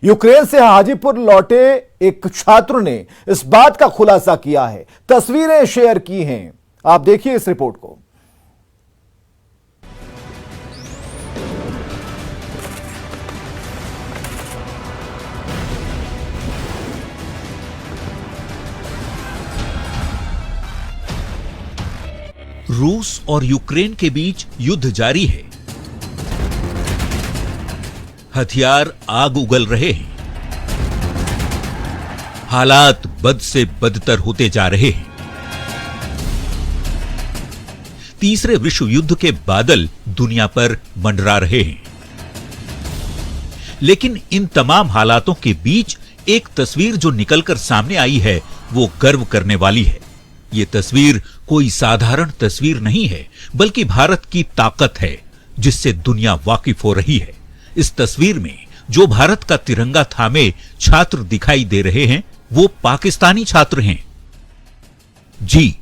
Ukraine से हाजीपुर लौटे एक छात्र ने इस बात का खुलासा किया है, तस्वीरें शेयर की हैं। आप देखिए इस रिपोर्ट को। रूस और यूक्रेन के बीच युद्ध जारी है। हथियार आग उगल रहे हैं। हालात बद से बदतर होते जा रहे हैं। तीसरे विश्व युद्ध के बादल दुनिया पर मंडरा रहे हैं। लेकिन इन तमाम हालातों के बीच एक तस्वीर जो निकलकर सामने आई है वो गर्व करने वाली है। ये तस्वीर कोई साधारण तस्वीर नहीं है, बल्कि भारत की ताकत है जिससे दुनिया वाकिफ हो रही है। इस तस्वीर में जो भारत का तिरंगा थामे छात्र दिखाई दे रहे हैं वो पाकिस्तानी छात्र हैं। जी,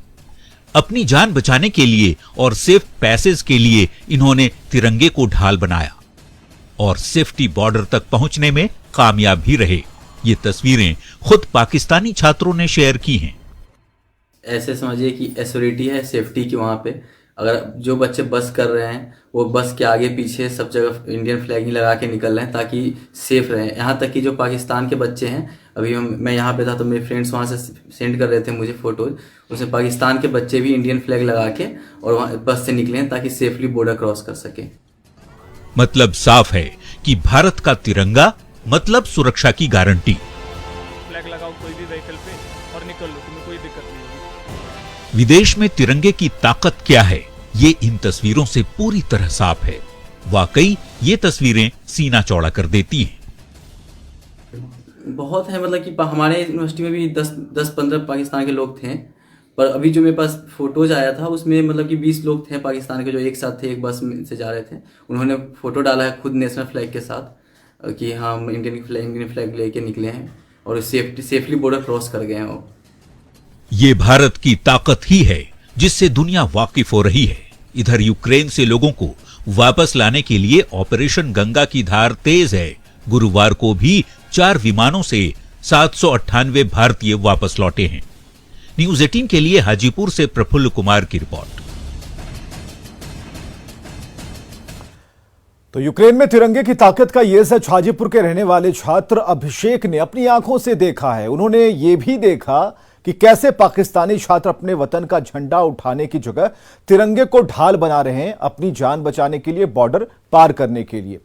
अपनी जान बचाने के लिए और सेफ पैसेज के लिए इन्होंने तिरंगे को ढाल बनाया और सेफ्टी बॉर्डर तक पहुंचने में कामयाब भी रहे। ये तस्वीरें खुद पाकिस्तानी छात्रों ने शेयर की हैं। ऐसे समझिए कि एश्योरिटी है सेफ्टी की। वहाँ पे अगर जो बच्चे बस कर रहे हैं वो बस के आगे पीछे सब जगह इंडियन फ्लैग ही लगा के निकल रहे हैं ताकि सेफ रहें। यहाँ तक कि जो पाकिस्तान के बच्चे हैं, अभी मैं यहाँ पे था तो मेरे फ्रेंड्स वहाँ से सेंड कर रहे थे मुझे फोटोज, उसमें पाकिस्तान के बच्चे भी इंडियन फ्लैग लगा के और वहाँ बस से निकले हैं ताकि सेफली बॉर्डर क्रॉस कर सके। मतलब साफ है कि भारत का तिरंगा मतलब सुरक्षा की गारंटी। फ्लैग लगाओ कोई भी व्हीकल पे और निकल लो, तुम्हें कोई दिक्कत नहीं होगी। विदेश में तिरंगे की ताकत क्या है ये इन तस्वीरों से पूरी तरह साफ है। वाकई ये तस्वीरें सीना चौड़ा कर देती हैं। बहुत है, मतलब कि हमारे यूनिवर्सिटी में भी 10-15 पाकिस्तान के लोग थे, पर अभी जो मेरे पास फोटोज आया था उसमें मतलब कि 20 लोग थे पाकिस्तान के जो एक साथ थे, एक बस में से जा रहे थे। उन्होंने फोटो डाला है खुद नेशनल फ्लैग के साथ कि हम इंडियन फ्लैग लेके निकले हैं और सेफली बॉर्डर क्रॉस कर गए हैं वो। ये भारत की ताकत ही है जिससे दुनिया वाकिफ हो रही है। इधर यूक्रेन से लोगों को वापस लाने के लिए ऑपरेशन गंगा की धार तेज है। गुरुवार को भी 4 विमानों से 798 भारतीय वापस लौटे हैं। न्यूज़ 18 के लिए हाजीपुर से प्रफुल्ल कुमार की रिपोर्ट। तो यूक्रेन में तिरंगे की ताकत का यह सच हाजीपुर के रहने वाले छात्र अभिषेक ने अपनी आंखों से देखा है। उन्होंने ये भी देखा कि कैसे पाकिस्तानी छात्र अपने वतन का झंडा उठाने की जगह तिरंगे को ढाल बना रहे हैं अपनी जान बचाने के लिए, बॉर्डर पार करने के लिए।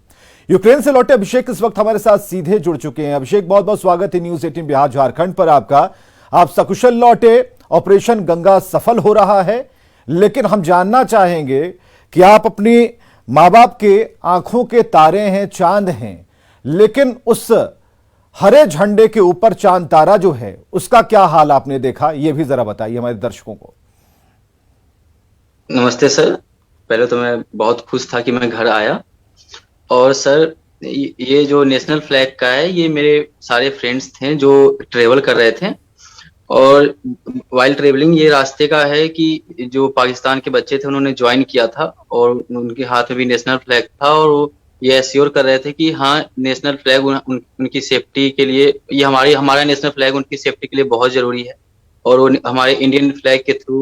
यूक्रेन से लौटे अभिषेक इस वक्त हमारे साथ सीधे जुड़ चुके हैं। अभिषेक, बहुत बहुत स्वागत है न्यूज़ 18 बिहार झारखंड पर आपका। आप सकुशल लौटे, ऑपरेशन गंगा सफल हो रहा है, लेकिन हम जानना चाहेंगे कि आप अपनी माँ बाप के आंखों के तारे हैं, चांद हैं, लेकिन उस हरे झंडे के ऊपर चांद तारा जो है उसका क्या हाल आपने देखा, यह भी जरा बताइए हमारे दर्शकों को। नमस्ते सर, पहले तो मैं बहुत खुश था कि मैं घर आया। और सर, ये जो नेशनल फ्लैग का है, ये मेरे सारे फ्रेंड्स थे जो ट्रेवल कर रहे थे, और वाइल ट्रेवलिंग ये रास्ते का है कि जो पाकिस्तान के बच्चे थे उन्होंने ज्वाइन किया था और उनके हाथ में भी नेशनल फ्लैग था, और वो ये एश्योर कर रहे थे कि हाँ, नेशनल फ्लैग उनकी सेफ्टी के लिए, ये हमारा नेशनल फ्लैग उनकी सेफ्टी के लिए बहुत जरूरी है, और वो हमारे इंडियन फ्लैग के थ्रू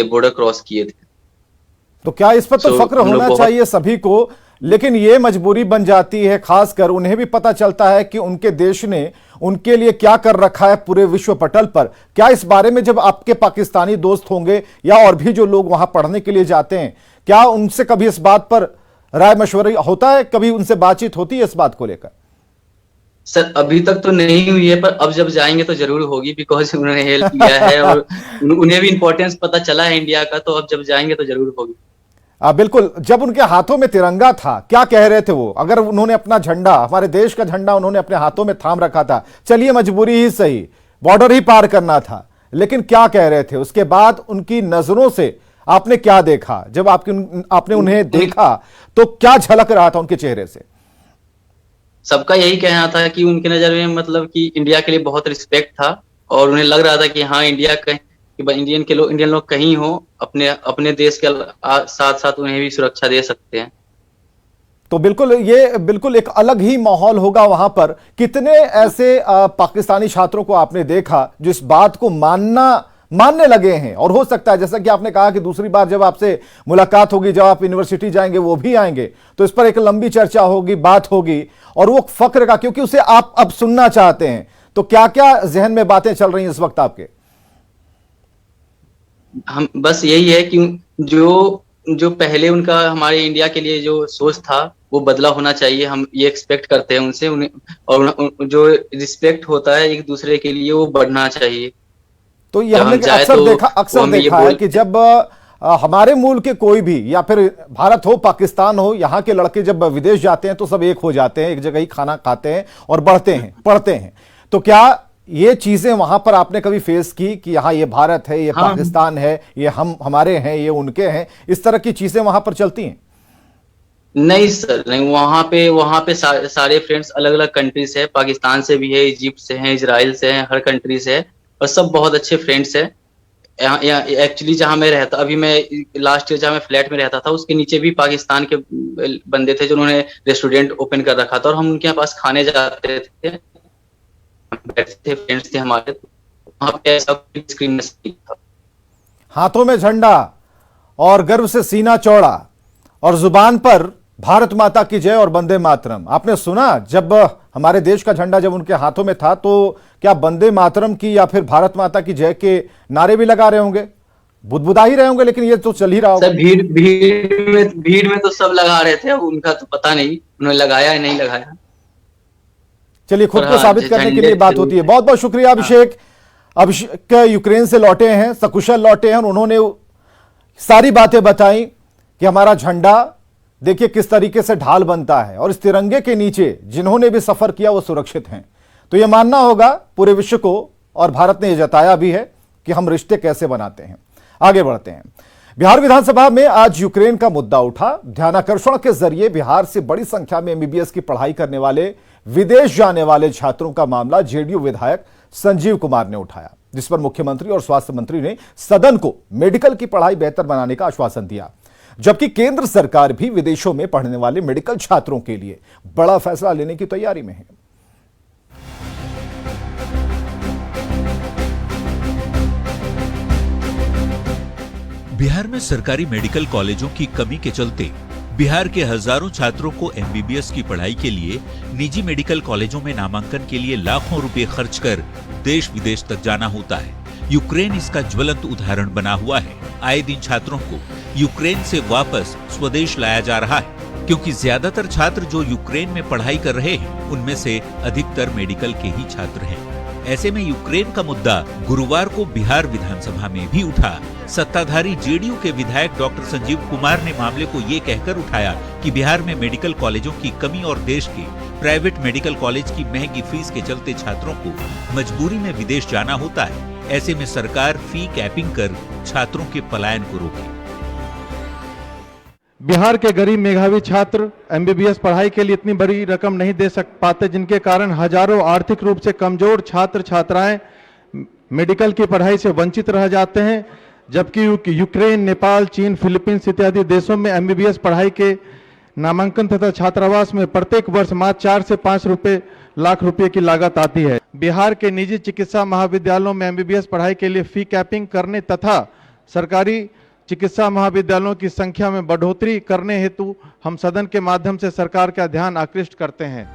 बॉर्डर क्रॉस किए थे। तो क्या इस पर तो फक्र होना चाहिए सभी को, लेकिन ये मजबूरी बन जाती है, खासकर उन्हें भी पता चलता है कि उनके देश ने उनके लिए क्या कर रखा है पूरे विश्व पटल पर। क्या इस बारे में जब आपके पाकिस्तानी दोस्त होंगे या और भी जो लोग वहां पढ़ने के लिए जाते हैं, क्या उनसे कभी इस बात पर राय मशवरा होता है, कभी उनसे बातचीत होती है इस बात को लेकर? सर, अभी तक तो नहीं हुई है, पर अब जब जाएंगे तो जरूर होगी, बिकॉज उन्होंने हेल्प किया है और उन्हें भी इंपॉर्टेंस पता चला है इंडिया का, तो अब जब जाएंगे तो जरूर होगी। बिल्कुल। जब उनके हाथों में तिरंगा था, क्या कह रहे थे वो? अगर उन्होंने अपना झंडा, हमारे देश का झंडा उन्होंने अपने हाथों में थाम रखा था, चलिए मजबूरी ही सही, बॉर्डर ही पार करना था, लेकिन क्या कह रहे थे? उसके बाद उनकी नजरों से आपने क्या देखा? जब आपने उन्हें देखा तो क्या झलक रहा था उनके चेहरे से? सबका यही कहना था कि उनके नजर में मतलब कि इंडिया के लिए बहुत रिस्पेक्ट था, और उन्हें लग रहा था कि हाँ, इंडियन लोग कहीं हो, अपने देश के साथ साथ उन्हें भी सुरक्षा दे सकते हैं। तो बिल्कुल एक अलग ही माहौल होगा वहां पर। कितने ऐसे पाकिस्तानी छात्रों को आपने देखा जो इस बात को मानने लगे हैं? और हो सकता है जैसा कि आपने कहा कि दूसरी बार जब आपसे मुलाकात होगी, जब आप यूनिवर्सिटी जाएंगे, वो भी आएंगे, तो इस पर एक लंबी चर्चा होगी, बात होगी, और वो फख्र का, क्योंकि उसे आप अब सुनना चाहते हैं। तो क्या क्या जहन में बातें चल रही हैं इस वक्त आपके? हम बस यही है कि जो पहले उनका हमारे इंडिया के लिए जो सोच था वो बदला होना चाहिए। हम ये एक्सपेक्ट करते हैं उनसे, उन्हें, और जो रिस्पेक्ट होता है एक दूसरे के लिए वो बढ़ना चाहिए। तो ये हमने अक्सर देखा है कि जब हमारे मूल के कोई भी, या फिर भारत हो पाकिस्तान हो, यहाँ के लड़के जब विदेश जाते हैं तो सब एक हो जाते हैं, एक जगह ही खाना खाते हैं और बढ़ते हैं, पढ़ते हैं। तो क्या ये चीजें वहां पर आपने कभी फेस की कि यहाँ ये भारत है, ये पाकिस्तान है, ये हमारे हैं, ये उनके हैं, इस तरह की चीजें वहां पर चलती हैं? नहीं सर, नहीं। वहाँ पे सारे फ्रेंड्स अलग अलग कंट्री से है, पाकिस्तान से भी है, इजिप्ट से है, इजराइल से है, हर कंट्री से है, और सब बहुत अच्छे फ्रेंड्स है। एक्चुअली जहाँ मैं रहता, अभी मैं लास्ट ईयर जहाँ मैं फ्लैट में रहता था, उसके नीचे भी पाकिस्तान के बंदे थे जिन्होंने रेस्टोरेंट ओपन कर रखा था, और हम उनके पास खाने जाते थे, बैठते थे, फ्रेंड्स थे हमारे। वहाँ पे ऐसा स्क्रीन नहीं था। हाथों में झंडा और गर्व से सीना चौड़ा और जुबान पर भारत माता की जय और वंदे मातरम। आपने सुना जब हमारे देश का झंडा जब उनके हाथों में था, तो क्या वंदे मातरम की या फिर भारत माता की जय के नारे भी लगा रहे होंगे, बुदबुदा ही रहे होंगे, लेकिन ये तो चल ही रहा होगा। भीड़ में तो सब लगा रहे थे, उनका तो पता नहीं उन्होंने लगाया या नहीं लगाया। चलिए, खुद को साबित करने के लिए बात होती है। बहुत बहुत शुक्रिया अभिषेक। अभिषेक यूक्रेन से लौटे हैं, सकुशल लौटे हैं, उन्होंने सारी बातें बताई कि हमारा झंडा देखिए किस तरीके से ढाल बनता है, और इस तिरंगे के नीचे जिन्होंने भी सफर किया वो सुरक्षित हैं। तो यह मानना होगा पूरे विश्व को, और भारत ने यह जताया भी है कि हम रिश्ते कैसे बनाते हैं। आगे बढ़ते हैं। बिहार विधानसभा में आज यूक्रेन का मुद्दा उठा। ध्यानाकर्षण के जरिए बिहार से बड़ी संख्या में एमबीबीएस की पढ़ाई करने वाले विदेश जाने वाले छात्रों का मामला जेडीयू विधायक संजीव कुमार ने उठाया, जिस पर मुख्यमंत्री और स्वास्थ्य मंत्री ने सदन को मेडिकल की पढ़ाई बेहतर बनाने का आश्वासन दिया। जबकि केंद्र सरकार भी विदेशों में पढ़ने वाले मेडिकल छात्रों के लिए बड़ा फैसला लेने की तैयारी में है। बिहार में सरकारी मेडिकल कॉलेजों की कमी के चलते बिहार के हजारों छात्रों को एमबीबीएस की पढ़ाई के लिए निजी मेडिकल कॉलेजों में नामांकन के लिए लाखों रुपए खर्च कर देश विदेश तक जाना होता है। यूक्रेन इसका ज्वलंत उदाहरण बना हुआ है। आए दिन छात्रों को यूक्रेन से वापस स्वदेश लाया जा रहा है, क्योंकि ज्यादातर छात्र जो यूक्रेन में पढ़ाई कर रहे हैं उनमें से अधिकतर मेडिकल के ही छात्र हैं। ऐसे में यूक्रेन का मुद्दा गुरुवार को बिहार विधानसभा में भी उठा। सत्ताधारी जेडीयू के विधायक डॉक्टर संजीव कुमार ने मामले को ये कहकर उठाया कि बिहार में मेडिकल कॉलेजों की कमी और देश के प्राइवेट मेडिकल कॉलेज की महंगी फीस के चलते छात्रों को मजबूरी में विदेश जाना होता है। ऐसे में सरकार फी कैपिंग कर छात्रों के पलायन को रोके। बिहार के गरीब मेधावी छात्र एमबीबीएस पढ़ाई के लिए इतनी बड़ी रकम नहीं दे पाते, जिनके कारण हजारों आर्थिक रूप से कमजोर छात्र छात्राएं मेडिकल की पढ़ाई से वंचित रह जाते हैं। जबकि यूक्रेन, नेपाल, चीन, फिलीपींस इत्यादि देशों में एमबीबीएस पढ़ाई के नामांकन तथा छात्रावास में प्रत्येक वर्ष मात्र 4 से 5 लाख रुपए की लागत आती है। बिहार के निजी चिकित्सा महाविद्यालयों में एमबीबीएस पढ़ाई के लिए फी कैपिंग करने तथा सरकारी चिकित्सा महाविद्यालयों की संख्या में बढ़ोतरी करने हेतु हम सदन के माध्यम से सरकार का ध्यान आकृष्ट करते हैं।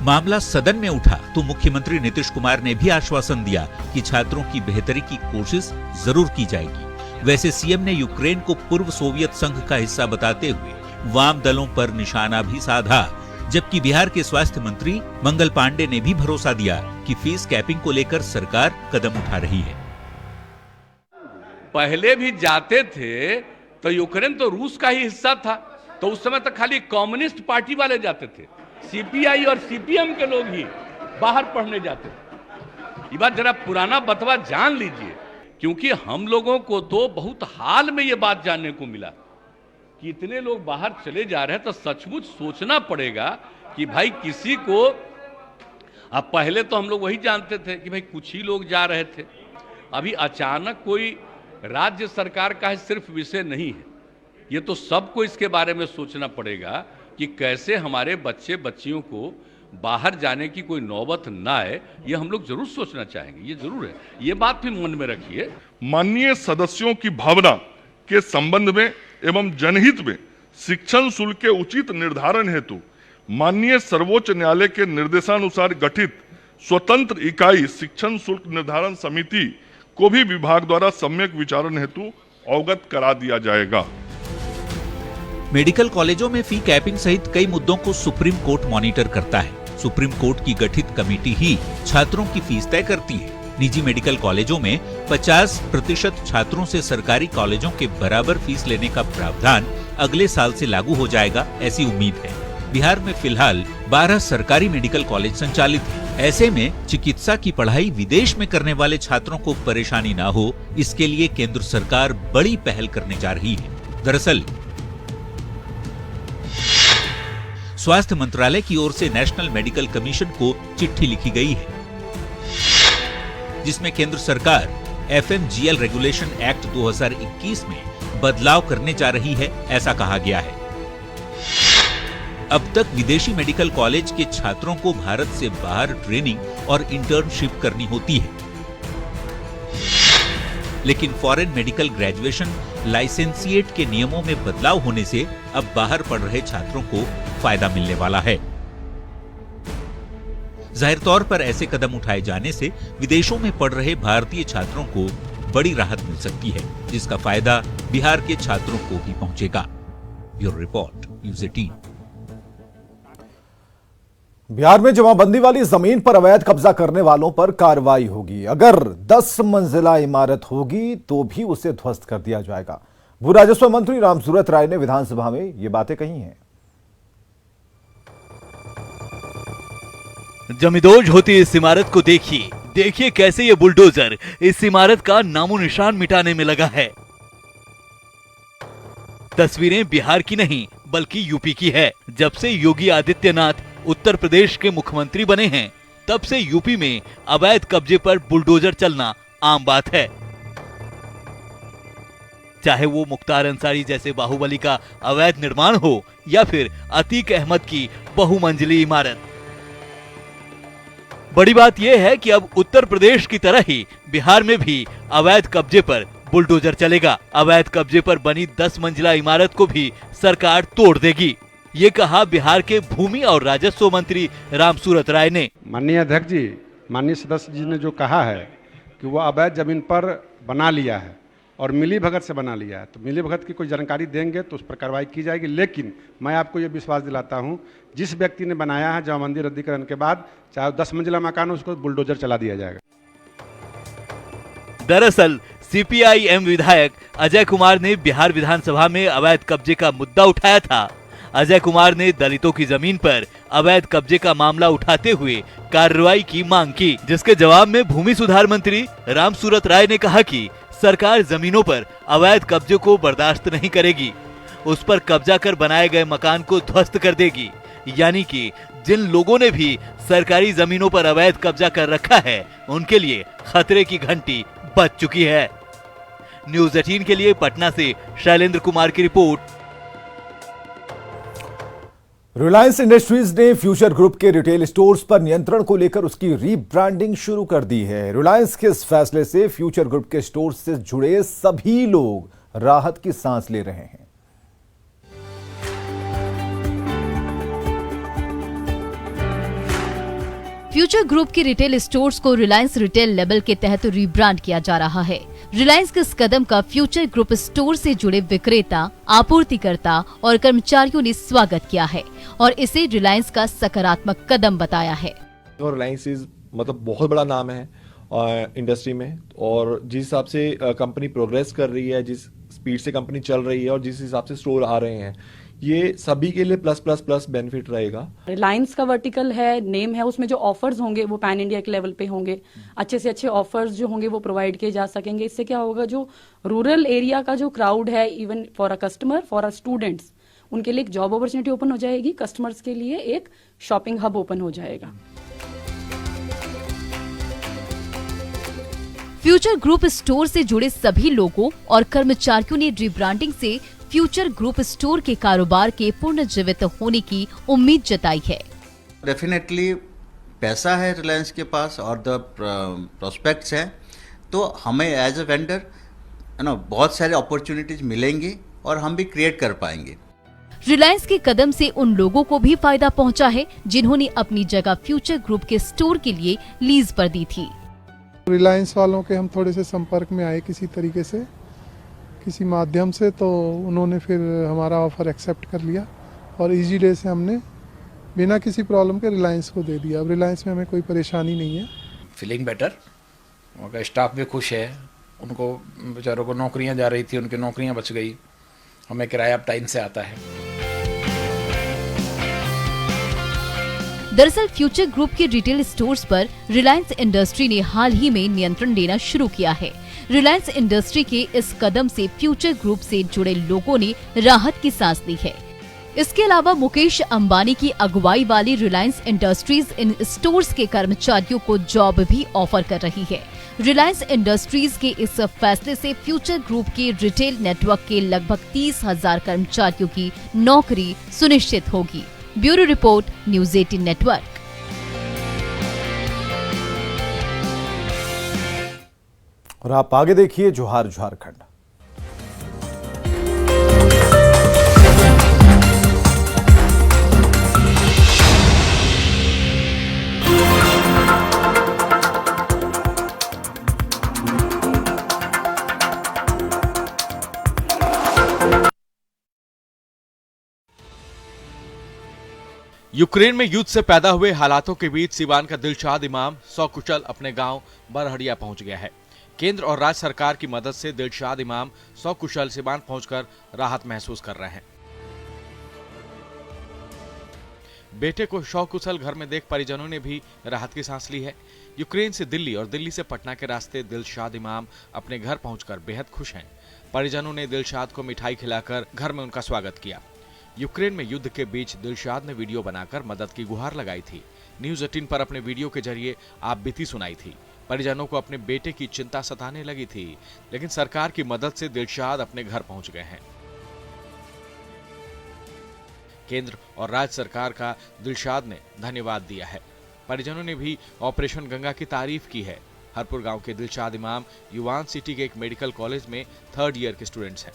मामला सदन में उठा तो मुख्यमंत्री नीतीश कुमार ने भी आश्वासन दिया कि छात्रों की बेहतरी की कोशिश जरूर की जाएगी। वैसे सीएम ने यूक्रेन को पूर्व सोवियत संघ का हिस्सा बताते हुए वाम दलों पर निशाना भी साधा। जबकि बिहार के स्वास्थ्य मंत्री मंगल पांडे ने भी भरोसा दिया कि फीस कैपिंग को लेकर सरकार कदम उठा रही है। पहले भी जाते थे तो यूक्रेन तो रूस का ही हिस्सा था, तो उस समय तक खाली कम्युनिस्ट पार्टी वाले जाते थे, सीपीआई और सीपीएम के लोग ही बाहर पढ़ने जाते थे। ये बात जरा पुराना बतवा जान लीजिए, क्योंकि हम लोगों को तो बहुत हाल में ये बात जानने को मिला कि इतने लोग बाहर चले जा रहे हैं। तो सचमुच सोचना पड़ेगा कि भाई किसी को, अब पहले तो हम लोग वही जानते थे कि भाई कुछ ही लोग जा रहे थे। अभी अचानक कोई राज्य सरकार का सिर्फ विषय नहीं है, ये तो सबको इसके बारे में सोचना पड़ेगा कि कैसे हमारे बच्चे बच्चियों को बाहर जाने की कोई नौबत ना आए, ये हम लोग जरूर सोचना चाहेंगे, ये जरूर है, ये बात भी मन में रखिए। माननीय सदस्यों की भावना के संबंध में एवं जनहित में शिक्षण शुल्क के उचित निर्धारण हेतु माननीय सर्वोच्च न्यायालय के निर्देशानुसार गठित स्वतंत्र इकाई शिक्षण शुल्क निर्धारण समिति को भी विभाग द्वारा सम्यक विचारण हेतु अवगत करा दिया जाएगा। मेडिकल कॉलेजों में फी कैपिंग सहित कई मुद्दों को सुप्रीम कोर्ट मॉनिटर करता है। सुप्रीम कोर्ट की गठित कमेटी ही छात्रों की फीस तय करती है। निजी मेडिकल कॉलेजों में 50% छात्रों से सरकारी कॉलेजों के बराबर फीस लेने का प्रावधान अगले साल से लागू हो जाएगा, ऐसी उम्मीद है। बिहार में फिलहाल 12 सरकारी मेडिकल कॉलेज संचालित हैं। ऐसे में चिकित्सा की पढ़ाई विदेश में करने वाले छात्रों को परेशानी न हो, इसके लिए केंद्र सरकार बड़ी पहल करने जा रही है। दरअसल स्वास्थ्य मंत्रालय की ओर से नेशनल मेडिकल कमीशन को चिट्ठी लिखी गई है, जिसमें केंद्र सरकार FMGL रेगुलेशन एक्ट 2021 में बदलाव करने जा रही है, ऐसा कहा गया है। अब तक विदेशी मेडिकल कॉलेज के छात्रों को भारत से बाहर ट्रेनिंग और इंटर्नशिप करनी होती है, लेकिन फॉरेन मेडिकल ग्रेजुएशन लाइसेंसिएट के नियमों में बदलाव होने से अब बाहर पढ़ रहे छात्रों को फायदा मिलने वाला है। जाहिर तौर पर ऐसे कदम उठाए जाने से विदेशों में पढ़ रहे भारतीय छात्रों को बड़ी राहत मिल सकती है, जिसका फायदा बिहार के छात्रों को भी पहुंचेगा। Bureau report, news 18। बिहार में जमाबंदी वाली जमीन पर अवैध कब्जा करने वालों पर कार्रवाई होगी। अगर 10 मंजिला इमारत होगी तो भी उसे ध्वस्त कर दिया जाएगा। भू राजस्व मंत्री रामसूरत राय ने विधानसभा में ये बातें कही हैं। जमींदोज होती इस इमारत को देखिए, देखिए कैसे ये बुलडोजर इस इमारत का नामो निशान मिटाने में लगा है। तस्वीरें बिहार की नहीं बल्कि यूपी की है। जब से योगी आदित्यनाथ उत्तर प्रदेश के मुख्यमंत्री बने हैं, तब से यूपी में अवैध कब्जे पर बुलडोजर चलना आम बात है। चाहे वो मुख्तार अंसारी जैसे बाहुबली का अवैध निर्माण हो या फिर अतीक अहमद की बहुमंजिली इमारत। बड़ी बात यह है कि अब उत्तर प्रदेश की तरह ही बिहार में भी अवैध कब्जे पर बुलडोजर चलेगा। अवैध कब्जे पर बनी 10 मंजिला इमारत को भी सरकार तोड़ देगी, ये कहा बिहार के भूमि और राजस्व मंत्री रामसूरत राय ने। माननीय अध्यक्ष जी, माननीय सदस्य जी ने जो कहा है कि वो अवैध जमीन पर बना लिया है और मिली भगत से बना लिया है, तो मिली भगत की कोई जानकारी देंगे तो उस पर कार्रवाई की जाएगी। लेकिन मैं आपको ये विश्वास दिलाता हूँ, जिस व्यक्ति ने बनाया है जमाबंदी रद्दीकरण के बाद, चाहे 10 मंजिला मकान हो, उसको बुलडोजर चला दिया जाएगा। दरअसल CPI-M विधायक अजय कुमार ने बिहार विधानसभा में अवैध कब्जे का मुद्दा उठाया था। अजय कुमार ने दलितों की जमीन पर अवैध कब्जे का मामला उठाते हुए कार्रवाई की मांग की, जिसके जवाब में भूमि सुधार मंत्री रामसूरत राय ने कहा कि सरकार जमीनों पर अवैध कब्जे को बर्दाश्त नहीं करेगी, उस पर कब्जा कर बनाए गए मकान को ध्वस्त कर देगी। यानी कि जिन लोगों ने भी सरकारी जमीनों पर अवैध कब्जा कर रखा है, उनके लिए खतरे की घंटी बज चुकी है। न्यूज़ 18 के लिए पटना से शैलेंद्र कुमार की रिपोर्ट। रिलायंस इंडस्ट्रीज ने फ्यूचर ग्रुप के रिटेल स्टोर्स पर नियंत्रण को लेकर उसकी रीब्रांडिंग शुरू कर दी है। रिलायंस के इस फैसले से फ्यूचर ग्रुप के स्टोर्स से जुड़े सभी लोग राहत की सांस ले रहे हैं। फ्यूचर ग्रुप के रिटेल स्टोर्स को रिलायंस रिटेल लेबल के तहत रीब्रांड किया जा रहा है। रिलायंस के इस कदम का फ्यूचर ग्रुप स्टोर से जुड़े विक्रेता, आपूर्तिकर्ता और कर्मचारियों ने स्वागत किया है और इसे रिलायंस का सकारात्मक कदम बताया है। रिलायंस मतलब बहुत बड़ा नाम है इंडस्ट्री में, और जिस हिसाब से कंपनी प्रोग्रेस कर रही है, जिस स्पीड से कंपनी चल रही है और जिस हिसाब से स्टोर आ रहे हैं, ये सभी के लिए प्लस प्लस प्लस बेनिफिट रहेगा। रिलायंस का वर्टिकल है, नेम है, उसमें जो ऑफर्स होंगे वो पैन इंडिया के लेवल पे होंगे। अच्छे से अच्छे ऑफर्स जो होंगे वो प्रोवाइड किए जा सकेंगे। इससे क्या होगा, जो रूरल एरिया का जो क्राउड है, even for a customer, for a students, उनके लिए एक जॉब अपॉर्चुनिटी ओपन हो जाएगी, कस्टमर्स के लिए एक शॉपिंग हब ओपन हो जाएगा। फ्यूचर ग्रुप स्टोर से जुड़े सभी लोगों और कर्मचारियों ने रीब्रांडिंग से फ्यूचर ग्रुप स्टोर के कारोबार के पुनर्जीवित होने की उम्मीद जताई है। डेफिनेटली पैसा है रिलायंस के पास और द प्रोस्पेक्ट्स हैं, तो हमें एज अ वेंडर बहुत सारे अपॉर्चुनिटीज मिलेंगी और हम भी क्रिएट कर पाएंगे। रिलायंस के कदम से उन लोगों को भी फायदा पहुंचा है जिन्होंने अपनी जगह फ्यूचर ग्रुप के स्टोर के लिए लीज पर दी थी। रिलायंस वालों के हम थोड़े से संपर्क में आए किसी तरीके से, किसी माध्यम से, तो उन्होंने फिर हमारा ऑफर एक्सेप्ट कर लिया और इजी डे से हमने बिना किसी प्रॉब्लम के रिलायंस को दे दिया। अब रिलायंस में हमें कोई परेशानी नहीं है। फीलिंग बेटर, उनका स्टाफ भी खुश है, उनको बेचारों को नौकरियां जा रही थी, उनकी नौकरियां बच गई, हमें किराया अब टाइम से आता है। दरअसल फ्यूचर ग्रुप के रिटेल स्टोर्स पर रिलायंस इंडस्ट्री ने हाल ही में नियंत्रण लेना शुरू किया है। रिलायंस इंडस्ट्री के इस कदम से फ्यूचर ग्रुप से जुड़े लोगों ने राहत की सांस ली है। इसके अलावा मुकेश अंबानी की अगुवाई वाली रिलायंस इंडस्ट्रीज इन स्टोर्स के कर्मचारियों को जॉब भी ऑफर कर रही है। रिलायंस इंडस्ट्रीज के इस फैसले से फ्यूचर ग्रुप के रिटेल नेटवर्क के लगभग 30,000 कर्मचारियों की नौकरी सुनिश्चित होगी। Bureau report, news 18 network. और आप आगे देखिए जोहार झारखंड। यूक्रेन में युद्ध से पैदा हुए हालातों के बीच सीवान का दिलशाद इमाम सकुशल अपने गांव बरहड़िया पहुंच गया है। केंद्र और राज्य सरकार की मदद से दिलशाद इमाम सकुशल सीवान पहुंचकर राहत महसूस कर रहे हैं। बेटे को सकुशल घर में देख परिजनों ने भी राहत की सांस ली है। यूक्रेन से दिल्ली और दिल्ली से पटना के रास्ते दिलशाद इमाम अपने घर पहुंचकर बेहद खुश हैं। परिजनों ने दिलशाद को मिठाई खिलाकर घर में उनका स्वागत किया। यूक्रेन में युद्ध के बीच दिलशाद ने वीडियो बनाकर मदद की गुहार लगाई थी। न्यूज़ 18 पर अपने वीडियो के जरिए आप बीती सुनाई थी। परिजनों को अपने बेटे की चिंता सताने लगी थी, लेकिन सरकार की मदद से दिलशाद अपने घर पहुंच गए हैं। केंद्र और राज्य सरकार का दिलशाद ने धन्यवाद दिया है। परिजनों ने भी ऑपरेशन गंगा की तारीफ की है। हरपुर गांव के दिलशाद इमाम युवान सिटी के एक मेडिकल कॉलेज में 3rd ईयर के स्टूडेंट्स हैं।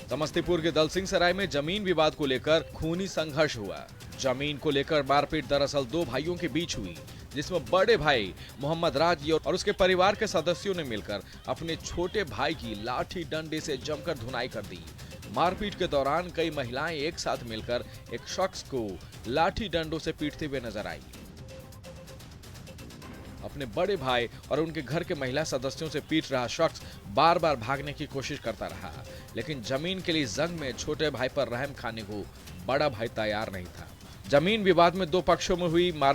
समस्तीपुर के दलसिंह सराय में जमीन विवाद को लेकर खूनी संघर्ष हुआ। जमीन को लेकर मारपीट दरअसल 2 भाइयों के बीच हुई, जिसमें बड़े भाई मोहम्मद राजी और उसके परिवार के सदस्यों ने मिलकर अपने छोटे भाई की लाठी डंडे से जमकर धुनाई कर दी। मारपीट के दौरान कई महिलाएं एक साथ मिलकर एक शख्स को लाठी डंडों से पीटते हुए नजर आई। अपने बड़े भाई और उनके घर के महिला सदस्यों से पीट रहा शख्स बार बार भागने की कोशिश करता रहा, लेकिन जमीन के लिए जंग में छोटे भाई पर रहम खाने को बड़ा भाई तैयार नहीं था। जमीन विवाद में 2 पक्षों में हुई मार